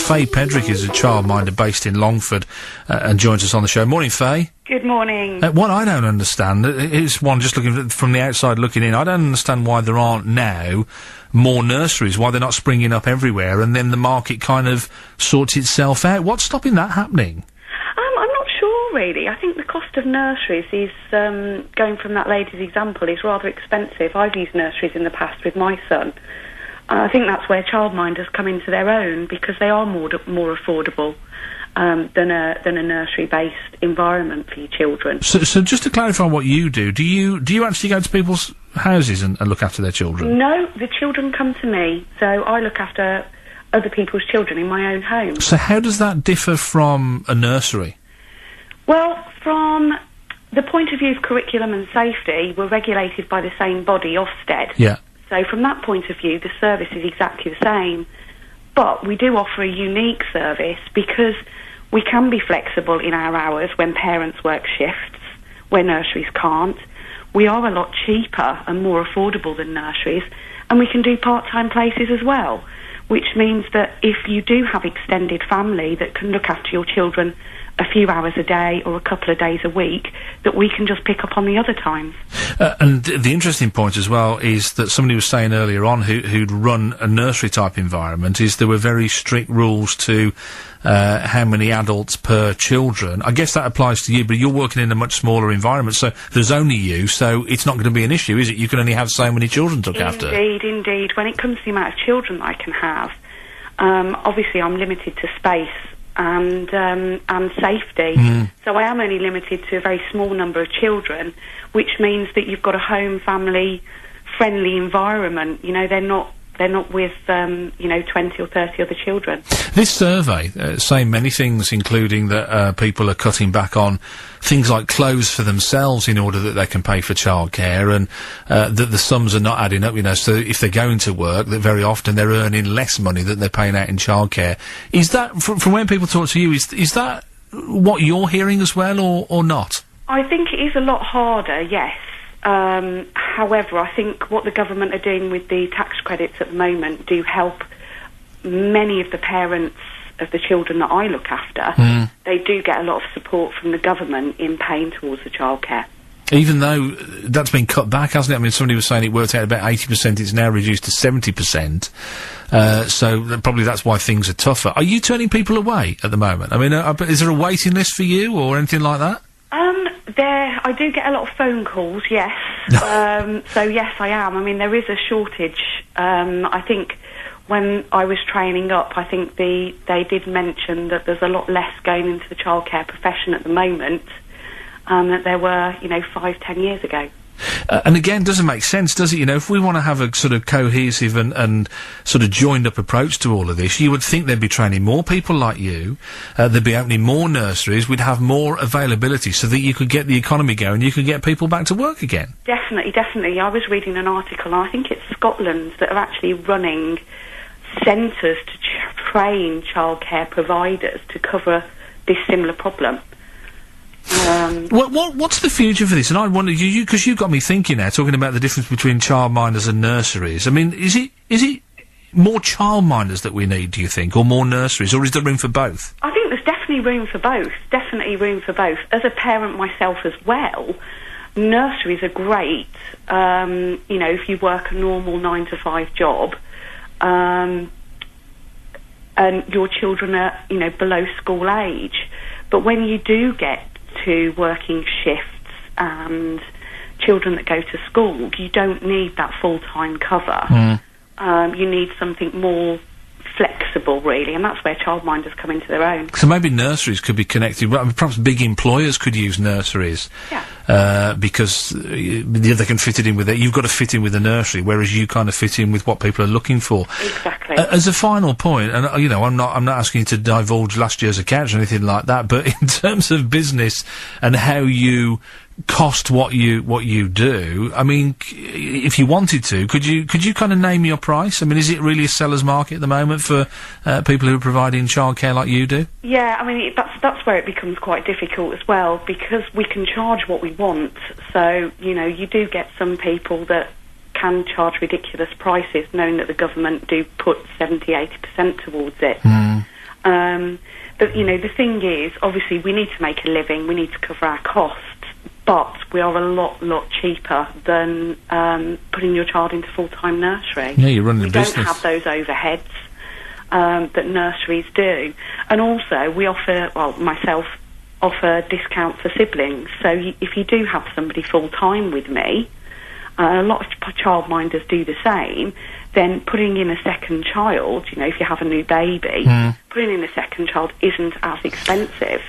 Fay Pedrick is a childminder based in Longford and joins us on the show. Morning, Fay. Good morning. What I don't understand is one just looking from the outside looking in. I don't understand why there aren't now more nurseries, why they're not springing up everywhere, and then the market kind of sorts itself out. What's stopping that happening? I'm not sure, really. I think the cost of nurseries is, going from that lady's example, is rather expensive. I've used nurseries in the past with my son. I think that's where childminders come into their own, because they are more affordable than a nursery-based environment for your children. So just to clarify what you do you actually go to people's houses and look after their children? No, the children come to me, so I look after other people's children in my own home. So how does that differ from a nursery? Well, from the point of view of curriculum and safety, we're regulated by the same body, Ofsted. Yeah. So from that point of view, the service is exactly the same. But we do offer a unique service because we can be flexible in our hours when parents work shifts, where nurseries can't. We are a lot cheaper and more affordable than nurseries, and we can do part-time places as well, which means that if you do have extended family that can look after your children a few hours a day or a couple of days a week, that we can just pick up on the other times. And the interesting point as well is that somebody was saying earlier on who'd run a nursery type environment is there were very strict rules to how many adults per children. I guess that applies to you, but you're working in a much smaller environment, so there's only you, so it's not going to be an issue, is it? You can only have so many children to look after. Indeed. When it comes to the amount of children I can have, obviously I'm limited to space and safety. So I am only limited to a very small number of children, which means that you've got a home, family, friendly environment. You know, they're not with, 20 or 30 other children. This survey saying many things, including that people are cutting back on things like clothes for themselves in order that they can pay for childcare, and that the sums are not adding up, so if they're going to work, that very often they're earning less money than they're paying out in childcare. Is that, from when people talk to you, is that what you're hearing as well, or not? I think it is a lot harder, yes. However, I think what the government are doing with the tax credits at the moment do help many of the parents of the children that I look after. They do get a lot of support from the government in paying towards the childcare. Even though that's been cut back, hasn't it? I mean, somebody was saying it worked out about 80%, it's now reduced to 70%. So probably that's why things are tougher. Are you turning people away at the moment? I mean, is there a waiting list for you or anything like that? I do get a lot of phone calls, yes. So yes, I am. I mean, there is a shortage. I think when I was training up, I think they did mention that there's a lot less going into the childcare profession at the moment that there were, 5-10 years ago. And again, doesn't make sense, does it? If we want to have a sort of cohesive and sort of joined-up approach to all of this, you would think they'd be training more people like you, they'd be opening more nurseries, we'd have more availability so that you could get the economy going, you could get people back to work again. Definitely. I was reading an article, and I think it's Scotland that are actually running centres to train childcare providers to cover this similar problem. What's the future for this? And I wonder, because you got me thinking now, talking about the difference between childminders and nurseries. I mean, is it more childminders that we need, do you think, or more nurseries, or is there room for both? I think there's definitely room for both. As a parent myself as well, nurseries are great. If you work a normal 9-to-5 job, and your children are, below school age. But when you do get to working shifts and children that go to school, you don't need that full-time cover. You need something more flexible, really, and that's where childminders come into their own. So maybe nurseries could be connected, perhaps big employers could use nurseries. Because they can fit it in with it. You've got to fit in with the nursery, whereas you kind of fit in with what people are looking for. Exactly. As a final point, and I'm not asking you to divulge last year's accounts or anything like that, but in terms of business and how you cost what you do, I mean, if you wanted to, could you kind of name your price? I mean, is it really a seller's market at the moment for people who are providing childcare like you do? Yeah, I mean, that's where it becomes quite difficult as well, because we can charge what we want. So, you do get some people that can charge ridiculous prices, knowing that the government do put 70-80% towards it. But, you know, the thing is, obviously, we need to make a living, we need to cover our costs, but we are a lot cheaper than putting your child into full-time nursery. Yeah, you're running a business. We don't have those overheads that nurseries do. And also, we offer, well, myself offer discounts for siblings. So if you do have somebody full-time with me, a lot of childminders do the same, then putting in a second child, you know, if you have a new baby, putting in a second child isn't as expensive.